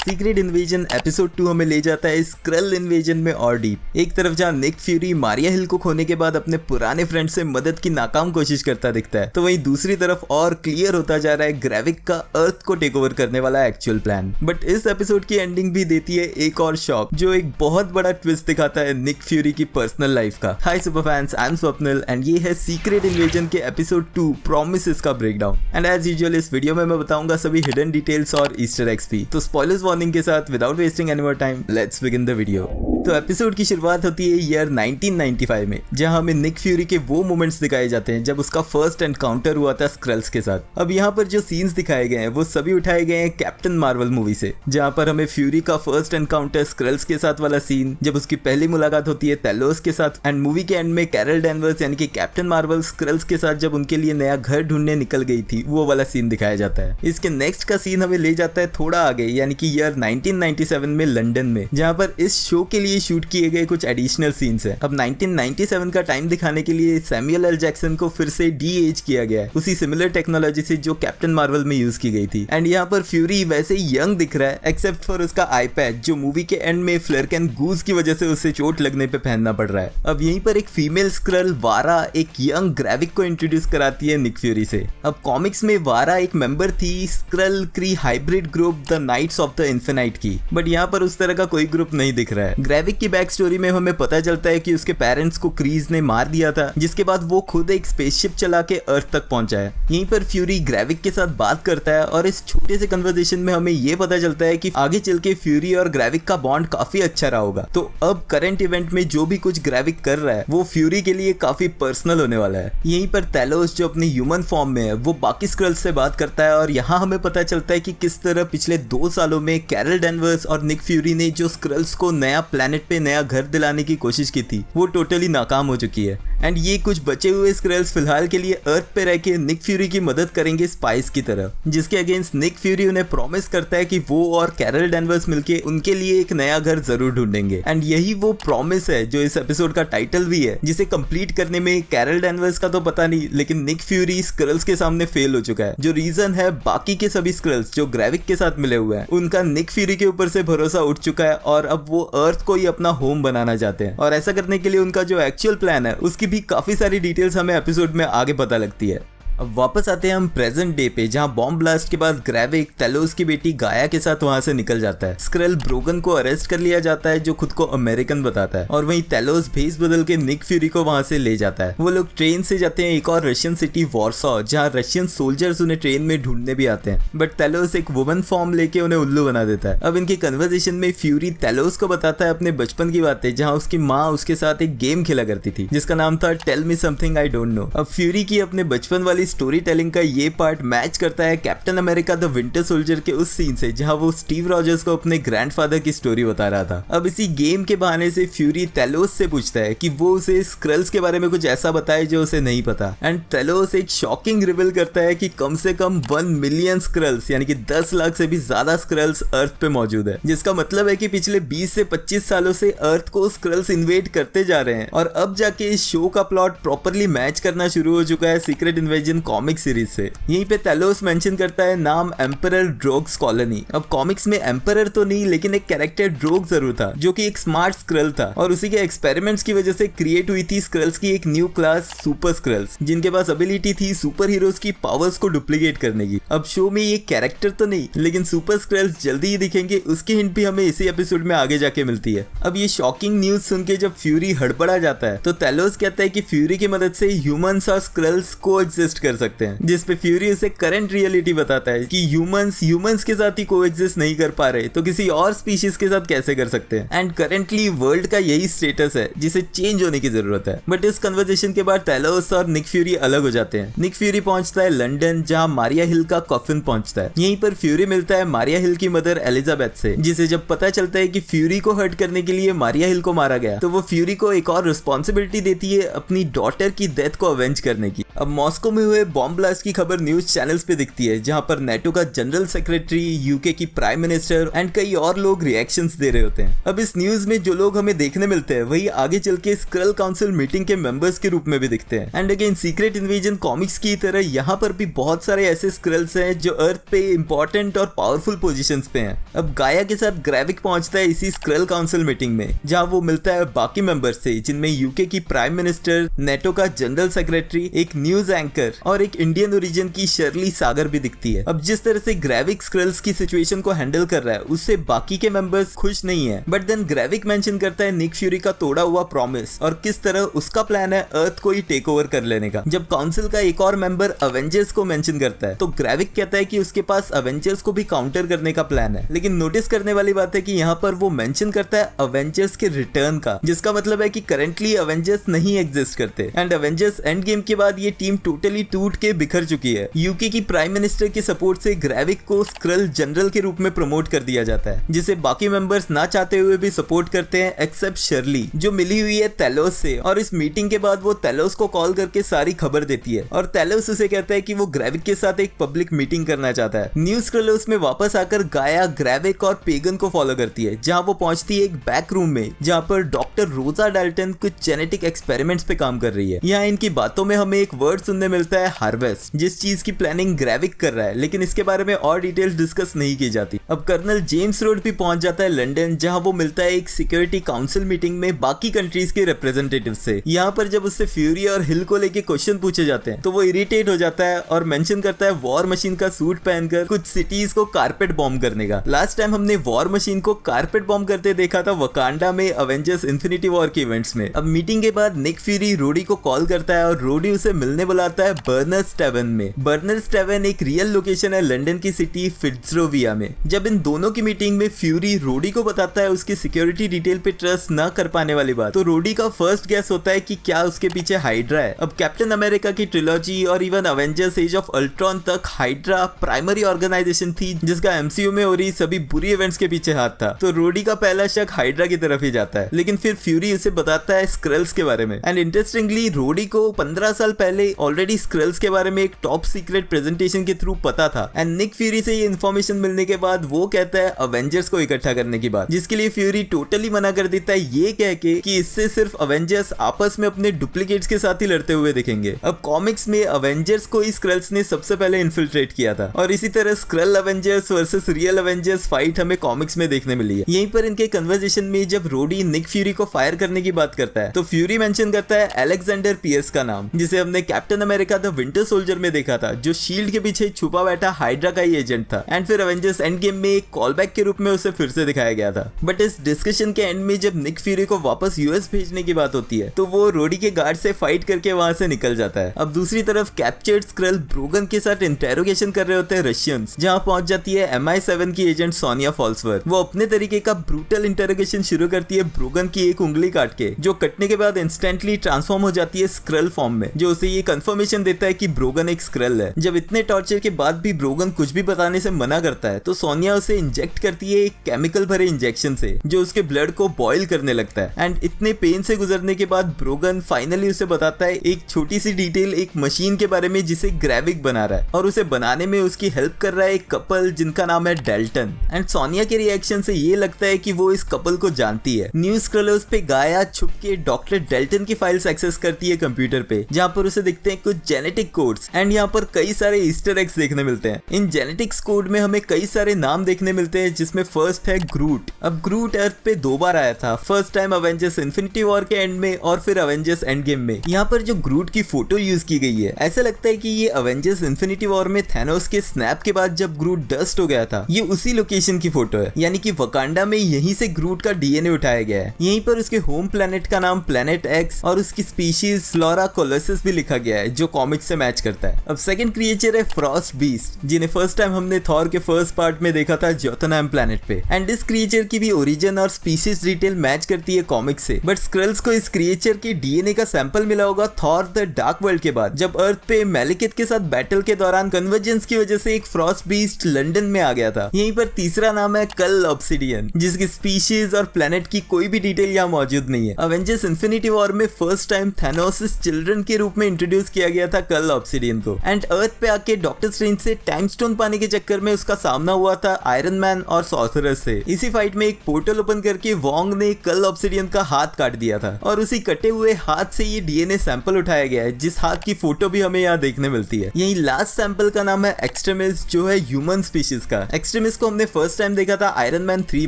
Secret invasion episode 2 हमें ले जाता है स्क्रल इन्वेजन में और डीप। एक तरफ जहां निक फ्यूरी मारिया हिल को खोने के बाद अपने पुराने फ्रेंड से मदद की नाकाम कोशिश करता दिखता है, तो वहीं दूसरी तरफ और क्लियर होता जा रहा है ग्रेविक का अर्थ को टेक ओवर करने वाला एक्चुअल प्लान। बट इस एपिसोड की एंडिंग भी देती है एक और शॉक, जो एक बहुत बड़ा ट्विस्ट दिखाता है निक फ्यूरी की पर्सनल लाइफ का। Hi super fans, I am Swapnil and ये है सीक्रेट इन्वेजन के एपिसोड 2 प्रॉमिसेस का ब्रेकडाउन। एंड एज यूजुअल इस वीडियो में मैं बताऊंगा सभी हिडन डिटेल्स और ईस्टर एग्स भी। तो स्पॉयलर्स वार्निंग के साथ without wasting any more time, let's begin the video. तो एपिसोड की शुरुआत होती है ईयर 1995 में, जहां हमें निक फ्यूरी के वो मोमेंट्स दिखाए जाते हैं जब उसका फर्स्ट एनकाउंटर हुआ था स्क्रल्स के साथ। अब यहाँ पर जो सीन्स दिखाए गए हैं वो सभी उठाए गए हैं कैप्टन मार्वल मूवी से, जहां पर हमें फ्यूरी का फर्स्ट एनकाउंटर स्क्रल्स के साथ वाला सीन, जब उसकी पहली मुलाकात होती है टेलोस के साथ, एंड मूवी के एंड में कैरल डैनवर्स यानी कि कैप्टन मार्वल स्क्रल्स के साथ जब उनके लिए नया घर ढूंढने निकल गई थी, वो वाला सीन दिखाया जाता है। इसके नेक्स्ट का सीन हमें ले जाता है थोड़ा आगे, यानी कि ईयर 1997 में लंदन में, जहां पर इस शो के लिए शूट किए गए कुछ एडिशनल सीन्स हैं। अब 1997 का टाइम दिखाने के लिए सैमुअल एल जैक्सन को फिर से डी-एज किया गया है, उसी सिमिलर टेक्नोलॉजी से जो कैप्टन मार्वल में यूज की गई थी। एंड यहाँ पर फ्यूरी वैसे ही यंग दिख रहा है, एक्सेप्ट फॉर उसका आई पैच, जो मूवी के एंड में फ्लर्क एंड गूज की वजह से उसे चोट लगने पे पहनना पड़ रहा है। अब यहीं पर एक फीमेल स्क्रल वारा एक यंग ग्रेविक को इंट्रोड्यूस कराती है निक फ्यूरी से। अब कॉमिक्स में वारा एक मेंबर थी Skrull Kree hybrid group the Knights of the Infinite की, बट यहाँ पर उस तरह का कोई ग्रुप नहीं दिख रहा है। ग्रेविक की बैक स्टोरी में हमें पता चलता है कि उसके पेरेंट्स को क्रीज ने मार दिया था, जिसके बाद वो खुद एक स्पेसशिप चला के अर्थ तक पहुंचा है। यहीं पर फ्यूरी ग्रेविक के साथ बात करता है और इस छोटे से कन्वर्सेशन में हमें ये पता चलता है कि आगे चल के फ्यूरी और ग्रेविक का बॉन्ड काफी अच्छा रहा होगा। तो अब करंट इवेंट में जो भी कुछ ग्रेविक कर रहा है वो फ्यूरी के लिए काफी पर्सनल होने वाला है। यहीं पर टेलोस जो अपनी ह्यूमन फॉर्म में है वो बाकी स्क्रल्स से बात करता है, और यहाँ हमें पता चलता है कि किस तरह पिछले 2 सालों में कैरल डैनवर्स और निक फ्यूरी ने जो स्क्रल्स को नया प्लेनेट पे नया घर दिलाने की कोशिश की थी वो टोटली नाकाम हो चुकी है। एंड ये कुछ बचे हुए स्क्रल्स फिलहाल के लिए अर्थ पे रह के निक फ्यूरी की मदद करेंगे स्पाइस की तरह, जिसके अगेंस्ट निक फ्यूरी उन्हें प्रॉमिस करता है कि वो और कैरल डैनवर्स मिलके उनके लिए एक नया घर जरूर ढूंढेंगे। एंड यही वो प्रॉमिस है जो इस एपिसोड का टाइटल भी है, जिसे कंप्लीट करने में कैरल डैनवर्स का तो पता नहीं, लेकिन निक फ्यूरी स्क्रल्स के सामने फेल हो चुका है। जो रीजन है, बाकी के सभी स्क्रल्स जो ग्रेविक के साथ मिले हुए हैं उनका निक फ्यूरी के ऊपर से भरोसा उठ चुका है, और अब वो अर्थ को ही अपना होम बनाना चाहते हैं। और ऐसा करने के लिए उनका जो एक्चुअल प्लान है उसकी भी काफी सारी डिटेल्स हमें एपिसोड में आगे पता लगती है। अब वापस आते हैं हम प्रेजेंट डे पे, जहां बॉम्ब ब्लास्ट के बाद ग्रेविक टेलोस की बेटी गाया के साथ वहां से निकल जाता है। स्क्रल ब्रोगन को अरेस्ट कर लिया जाता है, जो खुद को अमेरिकन बताता है, और वहीं टेलोस भेस बदल के निक फ्यूरी को वहां से ले जाता है। वो लोग ट्रेन से जाते हैं एक और रशियन सिटी वॉर्सॉ, जहां रशियन सोल्जर्स उन्हें ट्रेन में ढूंढने भी आते हैं, बट टेलोस एक वुमन फॉर्म लेके उन्हें उल्लू बना देता है। अब इनकी कन्वर्सेशन में फ्यूरी टेलोस को बताता है अपने बचपन की बातें, जहाँ उसकी माँ उसके साथ एक गेम खेला करती थी जिसका नाम था tell me something I don't know. अब फ्यूरी की अपने बचपन वाली स्टोरी टेलिंग का ये पार्ट मैच करता है captain America the winter soldier के उस सीन से, जहां वो स्टीव रॉजर्स को अपने ग्रैंडफादर की स्टोरी बता रहा था। अब इसी गेम के बहाने से फ्यूरी टेलोस से पूछता है कि वो उसे स्क्रल्स के बारे में कुछ ऐसा बताए जो उसे नहीं पता, एंड टेलोस एक शॉकिंग रिवील करता है कि कम से कम 1 मिलियन स्क्रल्स यानी कि 10 लाख से भी ज्यादा स्क्रल्स अर्थ पे मौजूद है, जिसका मतलब है कि पिछले 20 से 25 सालों से अर्थ को स्क्रल्स इन्वेड करते जा रहे हैं। और अब जाके इस शो का प्लॉट प्रॉपरली मैच करना शुरू हो चुका है सीक्रेट इन्वेजन कॉमिक सीरीज से। यहीं पे टेलोस मेंशन करता है नाम एम्परर ड्रोग्स कॉलोनी। अब कॉमिक्स में एम्परर तो नहीं, लेकिन एक कैरेक्टर ड्रोग जरूर था, जो कि एक स्मार्ट स्क्रल था, और उसी के एक्सपेरिमेंट्स की वजह से क्रिएट हुई थी स्क्रल्स की एक न्यू क्लास सुपर स्क्रल्स, जिनके पास एबिलिटी थी सुपर हीरोज की पावर्स को डुप्लीकेट करने की। अब शो में ये कैरेक्टर तो नहीं, लेकिन सुपर स्क्रल्स जल्दी ही दिखेंगे, उसकी हिंट भी हमें इसी एपिसोड में आगे जाके मिलती है। अब ये शॉकिंग न्यूज सुन के जब फ्यूरी हड़बड़ा जाता है, तो टेलोस कहता है कि फ्यूरी की मदद से ह्यूमंस और स्क्रल्स को एग्जिस्ट कर सकते हैं, जिसपे फ्यूरी उसे करंट रियलिटी बताता है कि ह्यूमंस के साथ ही कोएग्जिस्ट नहीं कर पा रहे, तो किसी और स्पीशीज के साथ कैसे कर सकते हैं। एंड करंटली वर्ल्ड का यही स्टेटस है जिसे चेंज होने की जरूरत है। बट इस कन्वर्सेशन के बाद टेलोस और निक फ्यूरी अलग हो जाते हैं। निक फ्यूरी पहुंचता है लंदन, जहां मारिया हिल का कॉफिन पहुंचता है। यहीं पर फ्यूरी मिलता है मारिया हिल की मदर एलिजाबेथ से, जिसे जब पता चलता है कि फ्यूरी को हर्ट करने के लिए मारिया हिल को मारा गया, तो वो फ्यूरी को एक और रिस्पॉन्सिबिलिटी देती है अपनी डॉटर की डेथ को अवेंज करने की। अब मॉस्को में हुए बॉम्ब ब्लास्ट की खबर न्यूज चैनल्स पे दिखती है, जहां पर नेटो का जनरल सेक्रेटरी, यूके की प्राइम मिनिस्टर एंड कई और लोग रिएक्शंस दे रहे होते हैं। अब इस न्यूज में जो लोग हमें देखने मिलते हैं वही आगे चल के स्क्रल काउंसिल मीटिंग के मेंबर्स के रूप में भी दिखते हैं। And again secret invasion comics की तरह यहाँ पर भी बहुत सारे ऐसे स्क्रल्स हैं जो अर्थ पे इंपॉर्टेंट और पावरफुल पोजीशंस पे हैं। अब गाया के साथ ग्रेविक पहुंचता है इसी स्क्रल काउंसिल मीटिंग में, जहां वो मिलता है बाकी मेंबर्स से, जिनमें यूके की प्राइम मिनिस्टर, नेटो का जनरल सेक्रेटरी, एक न्यूज एंकर और एक इंडियन ओरिजिन की शर्ली सागर भी दिखती है। अब जिस तरह से ग्रेविक स्क्रल्स की सिचुएशन को हैंडल कर रहा है उससे बाकी के मेंबर्स खुश नहीं है, बट देन ग्रेविक मेंशन करता है निक फ्यूरी का तोड़ा हुआ प्रॉमिस और किस तरह उसका प्लान है अर्थ को ही टेक ओवर कर लेने का। जब काउंसिल का एक और मेंबर अवेंजर्स को मेंशन करता है तो ग्रेविक कहता है कि उसके पास अवेंजर्स को भी काउंटर करने का प्लान है, लेकिन नोटिस करने वाली बात है कि यहाँ पर वो मेंशन करता है अवेंजर्स के रिटर्न का, जिसका मतलब है कि करंटली अवेंजर्स नहीं एग्जिस्ट करते एंड अवेंजर्स एंड गेम के बाद ये टीम टोटली टूट के बिखर चुकी है। यूके की प्राइम मिनिस्टर के सपोर्ट से ग्रेविक को स्क्रल जनरल के रूप में प्रमोट कर दिया जाता है, जिसे बाकी मेंबर्स ना चाहते हुए भी सपोर्ट करते हैं एक्सेप्ट शर्ली, जो मिली हुई है थैलोस से। और इस मीटिंग के बाद वो थैलोस को कॉल करके सारी खबर देती है और थैलोस उसे कहता है कि वो ग्रेविक के साथ एक पब्लिक मीटिंग करना चाहता है। न्यूज स्क्रलोस में वापस आकर गाया ग्रेविक और पेगन को फॉलो करती है, जहां वो पहुंचती है एक बैक रूम में, जहां पर डॉक्टर रोजा डाल्टन कुछ जेनेटिक एक्सपेरिमेंट्स पे काम कर रही है। यहाँ इनकी बातों में हमें एक वर्ड सुनने मिलता है, हार्वेस्ट, जिस चीज की प्लानिंग ग्रेविक कर रहा है, लेकिन इसके बारे में और डिटेल्स डिस्कस नहीं की जाती। अब कर्नल जेम्स रोड भी पहुंच जाता है लंदन, जहां वो मिलता है एक सिक्योरिटी काउंसिल मीटिंग में बाकी कंट्रीज के रिप्रेजेंटेटिव से। यहाँ पर जब उससे फ्यूरी और हिल को लेके क्वेश्चन पूछे जाते हैं तो वो इरिटेट हो जाता है और मेंशन करता है वॉर मशीन का सूट पहनकर कुछ सिटीज को कारपेट बॉम्ब करने का। लास्ट टाइम हमने वॉर मशीन को कारपेट बॉम्ब करते देखा था वकांडा में अवेंजर्स इन्फिनिटी वॉर के इवेंट्स में। अब मीटिंग के बाद निक फ्यूरी रोडी को कॉल करता है और रोडी उसे मिलने बुलाता है बर्नर्स टैवर्न में। बर्नर्स टैवर्न एक रियल लोकेशन है लंदन की सिटी फिट्जरोविया में। जब इन दोनों की मीटिंग में फ्यूरी रोडी को बताता है उसकी सिक्योरिटी डिटेल पे ट्रस्ट न कर पाने वाली बात, तो रोडी का फर्स्ट गैस होता है कि क्या उसके पीछे हाइड्रा है। अब कैप्टन अमेरिका की ट्रिलॉजी और even Avengers as of Ultron तक हाइड्रा प्राइमरी ऑर्गेनाइजेशन थी जिसका एमसीयू में हो रही सभी बुरी इवेंट्स के पीछे हाथ था। तो रोडी का पहला शक हाइड्रा की तरफ ही जाता है, लेकिन फिर फ्यूरी उसे बताता है स्क्रल्स के बारे में। एंड इंटरेस्टिंगली रोडी को 15 साल पहले ऑलरेडी स्क्रल्स के बारे में एक टॉप सीक्रेट प्रेजेंटेशन के थ्रू पता था। एंड निक फ्यूरी से ये इन्फॉर्मेशन मिलने के बाद वो कहता है अवेंजर्स को इकट्ठा करने की बात, जिसके लिए फ्यूरी टोटली मना कर देता है, ये कह के कि इससे सिर्फ अवेंजर्स आपस में अपने डुप्लीकेट्स के साथ ही लड़ते हुए दिखेंगे। अब कॉमिक्स में अवेंजर्स को ही स्क्रल्स ने सबसे पहले इन्फिल्ट्रेट किया था और इसी तरह Skrull Avengers versus real Avengers fight हमें कॉमिक्स में देखने मिली है। यहीं पर इनके कन्वर्सेशन में जब रोडी निक फ्यूरी को फायर करने की बात करता है तो फ्यूरी मेंशन करता है अलेक्जेंडर पियर्स का नाम, जिसे हमने captain America the winter soldier में देखा था, जो शील्ड के पीछे छुपा बैठा हाइड्रा का ही एजेंट था। एंड फिर अवेंजर्स एंड गेम में एक कॉलबैक के रूप में उसे फिर से दिखाया गया था। बट इस डिस्कशन के एंड में जब निक फ्यूरी को वापस यूएस भेजने की बात होती है तो वो रोडी के गार्ड से फाइट करके वहां से निकल जाता है। अब दूसरी तरफ कैप्चर्ड स्क्रल ब्रोगन के साथ इंटेरोगेशन कर रहे होते हैं रशियंस, जहां पहुंच जाती है MI7 की एजेंट सोनिया फॉल्सवर्थ। वो अपने तरीके का ब्रूटल इंटेरोगेशन शुरू करती है ब्रोगन की एक उंगली काट के, जो कटने के बाद इंस्टेंटली ट्रांसफॉर्म हो जाती है स्क्रल फॉर्म में, जो उसे ये कंफर्मेशन देता है कि ब्रोगन एक स्क्रल है। जब इतने टॉर्चर के बाद भी ब्रोगन कुछ भी बताने से मना करता है तो सोनिया उसे इंजेक्ट करती है एक केमिकल भरे इंजेक्शन से, जो उसके ब्लड को बॉइल करने लगता है। एंड इतने पेन से गुजरने के बाद ब्रोगन फाइनली उसे बताता है एक छोटी सी डिटेल एक मशीन के बारे में जिसे ग्रेविक बना रहा है, और उसे बनाने में उसकी हेल्प कर रहा है एक कपल जिनका नाम है डेल्टन। एंड सोनिया के रिएक्शन से ये लगता है कि वो इस कपल को जानती है। न्यूज स्क्रलोस पे गाया छुप के डॉक्टर डेल्टन की फाइल्स एक्सेस करती है कंप्यूटर पे, जहाँ पर उसे दिखते हैं कुछ जेनेटिक कोड्स एंड यहाँ पर कई सारे ईस्टर एग्स देखने मिलते हैं। इन जेनेटिक्स कोड में हमें कई सारे नाम देखने मिलते हैं, जिसमें फर्स्ट है ग्रूट। अब ग्रूट अर्थ पे 2 बार आया था, first time Avengers infinity war के एंड में और फिर अवेंजर्स एंड गेम में। यहाँ पर जो ग्रूट की फोटो यूज की गई है, ऐसा लगता है कि ये अवेंजर्स इन्फिनिटी वॉर में थैनोस के स्नैप के बाद जब ग्रूट डस्ट हो गया था, ये उसी लोकेशन की फोटो है, यानी कि वकांडा में यहीं से ग्रूट का डीएनए उठाया गया है। यहीं पर उसके होम प्लेनेट का नाम प्लेनेट एक्स और उसकी स्पीशीज फ्लोरा कोलोसिस भी लिखा गया है, जो कॉमिक्स से मैच करता है। अब सेकंड क्रिएचर है फ्रॉस्ट बीस्ट, जिन्हें फर्स्ट टाइम हमने थॉर के फर्स्ट पार्ट में देखा था जोतुनहेम प्लेनेट पे। एंड इस क्रिएचर की भी ओरिजिन और स्पीशीज डिटेल मैच करती है कॉमिक्स से, बट स्क्रल्स को इस क्रिएचर के डीएनए का सैंपल मिला होगा थॉर द डार्क वर्ल्ड के बाद, जब अर्थ पे मेलिकिथ के साथ बैटल के दौरान कन्वर्जेंस की वजह से एक फ्रॉस्ट बीस्ट लंदन में आ गया था। यहीं पर तीसरा नाम है कल ऑब्सिडियन, जिसकी स्पीशीज और प्लेनेट की कोई भी डिटेल यहाँ मौजूद नहीं है। अवेंजर्स इन्फिनिटी वॉर में फर्स्ट टाइम थैनोस चिल्ड्रन के रूप में इंट्रोड्यूस किया गया था था कल ऑब्सिडियन को। एंड अर्थ पे आके डॉक्टर स्ट्रेंज से टाइम स्टोन पाने के चक्कर में उसका सामना हुआ था आयरन मैन और सॉर्सरर्स से। इसी फाइट में एक पोर्टल ओपन करके वोंग ने कल ऑब्सिडियन का हाथ काट दिया था और उसी कटे हुए हाथ से ये डीएनए सैंपल उठाया गया है, जिस हाथ की फोटो भी हमें यहाँ देखने मिलती है। यही लास्ट सैंपल का नाम है एक्सट्रीमिस्ट, जो है ह्यूमन स्पीशीज का। एक्सट्रीमिस्ट को हमने फर्स्ट टाइम देखा था आयरन मैन 3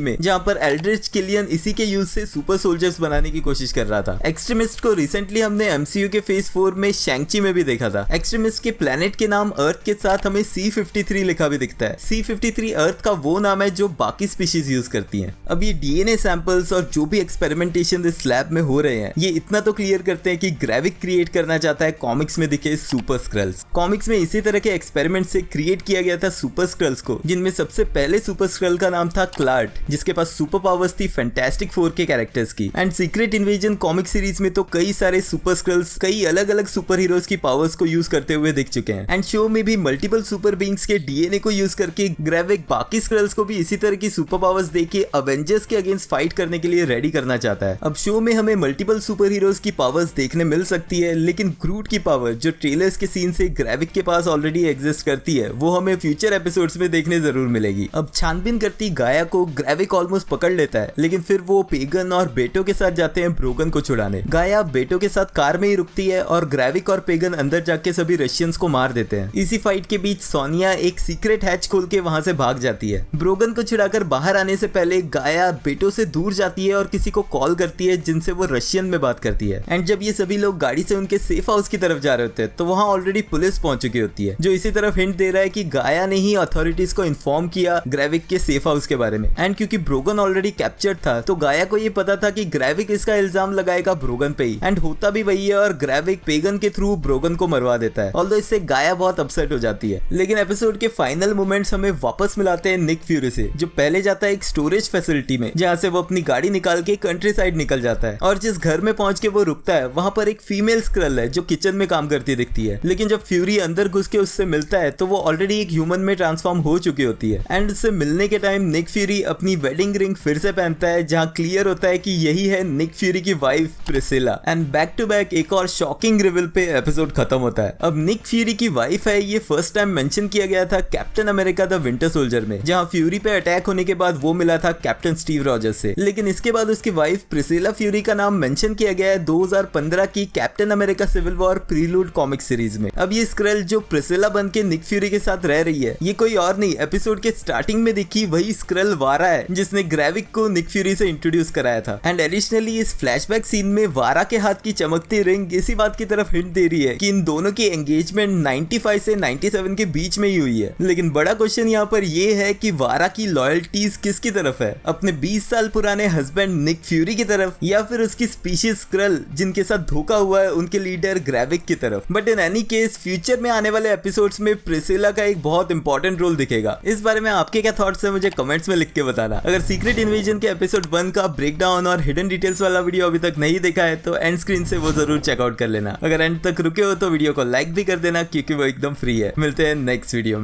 में, जहाँ पर एल्ड्रिच किलियन इसी के यूज से सुपर सोल्जर्स बनाने की कोशिश कर रहा था। एक्सट्रीमिस्ट को रिसेंटली हमने एमसीयू के फेज 4 में शैंग-ची में भी देखा था। एक्सट्रीमिस्ट के प्लेनेट के नाम अर्थ के साथ हमें C-53 लिखा भी दिखता है। C-53 अर्थ का वो नाम है जो बाकी स्पीशीज यूज करती हैं। अब ये डीएनए सैंपल्स और जो भी एक्सपेरिमेंटेशन इस लैब में हो रहे हैं, ये इतना तो क्लियर करते हैं कि ग्रेविक क्रिएट करना चाहता है कॉमिक्स में दिखे सुपर स्क्रल्स। कॉमिक्स में इसी तरह के एक्सपेरिमेंट से क्रिएट किया गया था सुपर स्क्रल्स को, जिनमें सबसे पहले सुपर स्क्रल का नाम था क्लार्ट, जिसके पास सुपर पावर्स थी फैंटास्टिक फोर के कैरेक्टर्स की। And secret invasion comic series में तो कई सारे सुपर स्क्रल्स कई अलग अलग सुपर हीरोज की पावर्स को यूज करते हुए दिख चुके हैं। एंड शो में भी मल्टीपल सुपर बीइंग्स के डीएनए को यूज करके ग्रेविक बाकी स्क्रल्स को भी इसी तरह की सुपर पावर्स देके अवेंजर्स के अगेंस्ट फाइट करने के लिए रेडी करना चाहता है। अब शो में हमें मल्टीपल सुपर हीरोज की पावर्स देखने मिल सकती है, लेकिन ग्रूट की पावर जो ट्रेलर्स के सीन से ग्रेविक के पास ऑलरेडी एग्जिस्ट करती है, वो हमें फ्यूचर एपिसोड्स में देखने जरूर मिलेगी। अब छानबीन करती गाया को ग्रेविक ऑलमोस्ट पकड़ लेता है, लेकिन फिर वो पेगन और बेटो के साथ जाते हैं ब्रोगन को छुड़ाने। गाया बेटो के साथ कार में ही रुकती है और ग्रेविक और पेगन अंदर जाके सभी रशियंस को मार देते हैं। इसी फाइट के बीच सोनिया एक सीक्रेट हैच खोल के वहां से भाग जाती है। ब्रोगन को छुड़ाकर बाहर आने से पहले गाया बेटो से दूर जाती है और किसी को कॉल करती है, जिनसे वो रशियन में बात करती है। एंड जब ये सभी लोग गाड़ी से उनके सेफ हाउस की तरफ जा रहे होते हैं, तो वहां ऑलरेडी पुलिस पहुंच चुकी होती है, जो इसी तरफ हिंट दे रहा है कि गाया ने ही अथॉरिटीज को इन्फॉर्म किया ग्रेविक के सेफ हाउस के बारे में। एंड क्योंकि ब्रोगन ऑलरेडी कैप्चर्ड था, तो गाया को ये पता था कि ग्रेविक इसका इल्जाम लगाएगा ब्रोगन पे ही। एंड होता भी वही है और ग्रेविक पेगन के थ्रू ब्रोगन को मरवा देता है। ऑल्दो इससे गाया बहुत अपसेट हो जाती है। लेकिन एपिसोड के फाइनल मोमेंट्स हमें वापस मिलाते हैं निक फ्यूरी से, जो पहले जाता है एक स्टोरेज फैसिलिटी में, जहाँ से वो अपनी गाड़ी निकाल के कंट्री साइड निकल जाता है। और जिस घर में पहुंच के वो रुकता है, वहां पर एक फीमेल स्क्रल है जो किचन में काम करती दिखती है। लेकिन जब फ्यूरी अंदर घुस के उससे मिलता है, तो वो ऑलरेडी एक ह्यूमन में ट्रांसफॉर्म हो चुकी होती है। एंड उससे मिलने के टाइम निक फ्यूरी अपनी वेडिंग रिंग फिर से पहनता है, जहाँ क्लियर होता है कि यही है निक फ्यूरी की wife Priscilla. And back to back एक और शॉकिंग रिवील पे एपिसोड खत्म होता है। अब निक फ्यूरी की वाइफ है, ये फर्स्ट टाइम मेंशन किया गया था captain America the winter soldier में, जहाँ फ्यूरी पे अटैक होने के बाद वो मिला था कैप्टन स्टीव रॉजर्स से। लेकिन इसके बाद उसकी वाइफ प्रिसिला फ्यूरी का नाम मेंशन किया गया है 2015 की Captain America Civil War prelude comic series में। अब ये स्क्रल जो प्रिसिला बन के निक फ्यूरी के साथ रह रही है, ये कोई और नहीं, एपिसोड के स्टार्टिंग में दिखी वही स्क्रल वारा है, जिसने ग्रेविक को निक फ्यूरी से इंट्रोड्यूस कराया था। एंड एडिशनली इस फ्लैशबैक सीन में वारा के हाथ की चमकती रिंग इसी बात की तरफ हिंट दे रही है कि इन दोनों की एंगेजमेंट 95 से 97 के बीच में ही हुई है। लेकिन बड़ा क्वेश्चन यहाँ पर ये है कि वारा की लॉयल्टीज किसकी तरफ है, अपने 20 साल पुराने हस्बैंड निक फ्यूरी की तरफ, या फिर उसकी स्पीशीज स्क्रल जिनके साथ धोखा हुआ है उनके लीडर ग्रेविक की तरफ। But in any case future में आने वाले एपिसोड्स में प्रिसिला का एक बहुत इंपॉर्टेंट रोल दिखेगा। इस बारे में आपके क्या थॉट्स है मुझे कमेंट्स में लिख के बताना। अगर सीक्रेट इन्वेजन के एपिसोड 1 का ब्रेकडाउन और हिडन डिटेल्स वाला वीडियो अभी तक नहीं देखा है, तो एंड स्क्रीन से वो जरूर चेकआउट कर लेना। अगर एंड तक रुके हो तो वीडियो को लाइक भी कर देना, क्योंकि वो एकदम फ्री है। मिलते हैं नेक्स्ट वीडियो में।